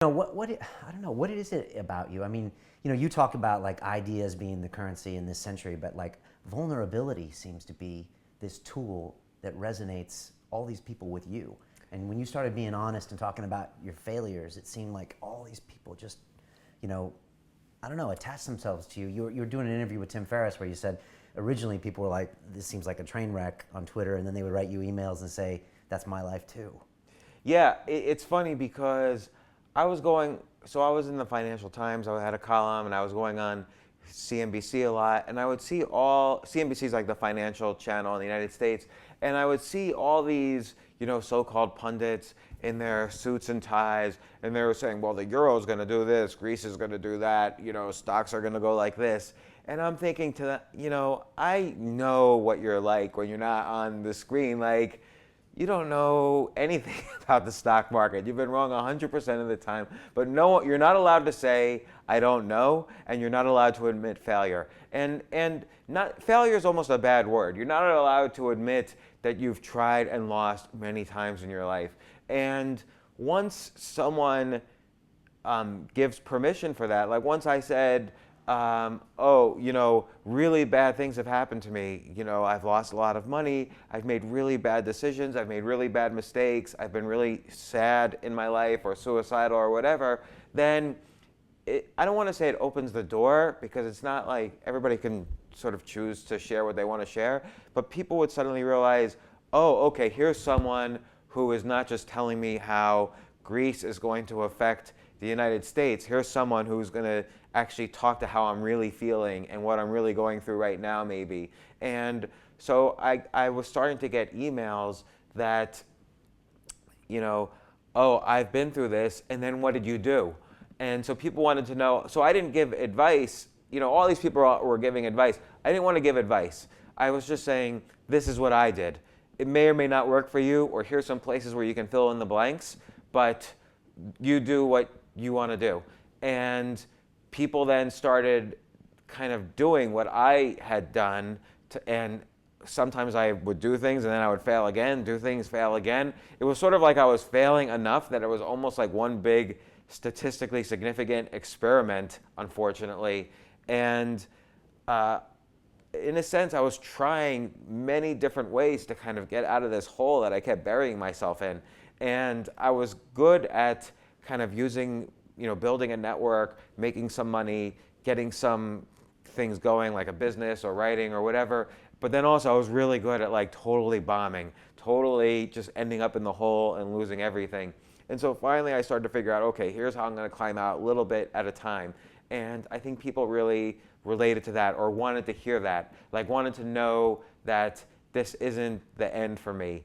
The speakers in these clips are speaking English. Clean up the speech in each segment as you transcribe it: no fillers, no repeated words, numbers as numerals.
I don't know, what is it about you? I mean, you talk about like ideas being the currency in this century, but like vulnerability seems to be this tool that resonates all these people with you. And when you started being honest and talking about your failures, it seemed like all these people just, you know, I don't know, attach themselves to you. You were doing an interview with Tim Ferriss where you said originally people were like, this seems like a train wreck on Twitter, and then they would write you emails and say, that's my life too. Yeah, it's funny because I was in the Financial Times, I had a column, and I was going on CNBC a lot, and I would see CNBC is like the financial channel in the United States, and I would see all these, so-called pundits in their suits and ties, and they were saying, well, the euro's going to do this, Greece is going to do that, stocks are going to go like this. And I'm thinking to that, I know what you're like when you're not on the screen. Like, you don't know anything about the stock market. You've been wrong 100% of the time. But no, you're not allowed to say, I don't know, and you're not allowed to admit failure. And failure is almost a bad word. You're not allowed to admit that you've tried and lost many times in your life. And once someone gives permission for that, like once I said, really bad things have happened to me. I've lost a lot of money. I've made really bad decisions. I've made really bad mistakes. I've been really sad in my life or suicidal or whatever. Then I don't want to say it opens the door, because it's not like everybody can sort of choose to share what they want to share. But people would suddenly realize, oh, okay, here's someone who is not just telling me how Greece is going to affect the United States. Here's someone who's going to actually talk to how I'm really feeling and what I'm really going through right now, maybe. And so I was starting to get emails that, oh, I've been through this, and then what did you do? And so people wanted to know. So I didn't give advice. All these people were giving advice. I didn't want to give advice. I was just saying, this is what I did. It may or may not work for you, or here's some places where you can fill in the blanks, but you do what you want to do. And people then started kind of doing what I had done, and sometimes I would do things and then I would fail again, do things, fail again. It was sort of like I was failing enough that it was almost like one big statistically significant experiment, unfortunately. And in a sense, I was trying many different ways to kind of get out of this hole that I kept burying myself in. And I was good at kind of using, building a network, making some money, getting some things going like a business or writing or whatever. But then also I was really good at like totally bombing, totally just ending up in the hole and losing everything. And so finally I started to figure out, okay, here's how I'm going to climb out a little bit at a time. And I think people really related to that, or wanted to hear that, like wanted to know that this isn't the end for me.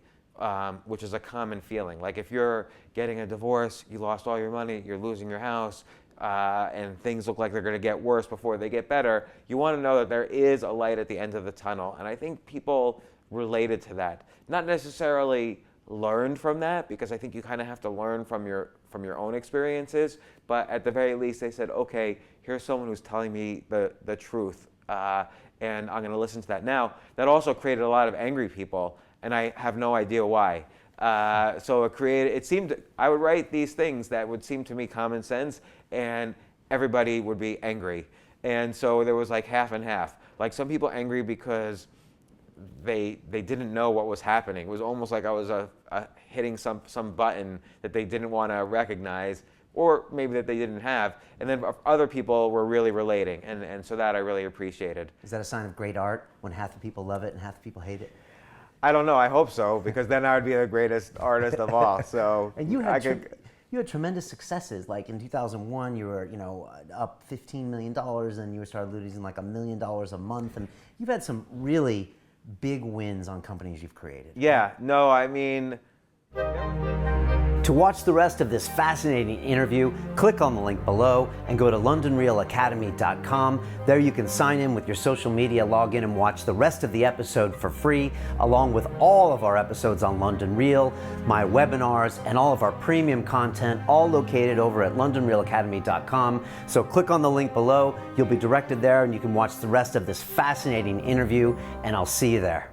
Which is a common feeling. Like if you're getting a divorce, you lost all your money, you're losing your house, and things look like they're going to get worse before they get better, you want to know that there is a light at the end of the tunnel. And I think people related to that. Not necessarily learned from that, because I think you kind of have to learn from your own experiences, but at the very least they said, okay, here's someone who's telling me the truth, and I'm going to listen to that. Now, that also created a lot of angry people, and I have no idea why. So it seemed, I would write these things that would seem to me common sense, and everybody would be angry. And so there was like half and half. Like some people angry because they didn't know what was happening. It was almost like I was hitting some button that they didn't want to recognize, or maybe that they didn't have. And then other people were really relating, and so that I really appreciated. Is that a sign of great art, when half the people love it and half the people hate it? I don't know. I hope so, because then I would be the greatest artist of all. So and you had tremendous successes. Like in 2001, you were up $15 million, and you started losing like $1 million a month, and you've had some really big wins on companies you've created. Yeah. No, I mean. To watch the rest of this fascinating interview, click on the link below and go to londonrealacademy.com. There you can sign in with your social media, log in and watch the rest of the episode for free, along with all of our episodes on London Real, my webinars, and all of our premium content, all located over at londonrealacademy.com. So click on the link below, you'll be directed there, and you can watch the rest of this fascinating interview, and I'll see you there.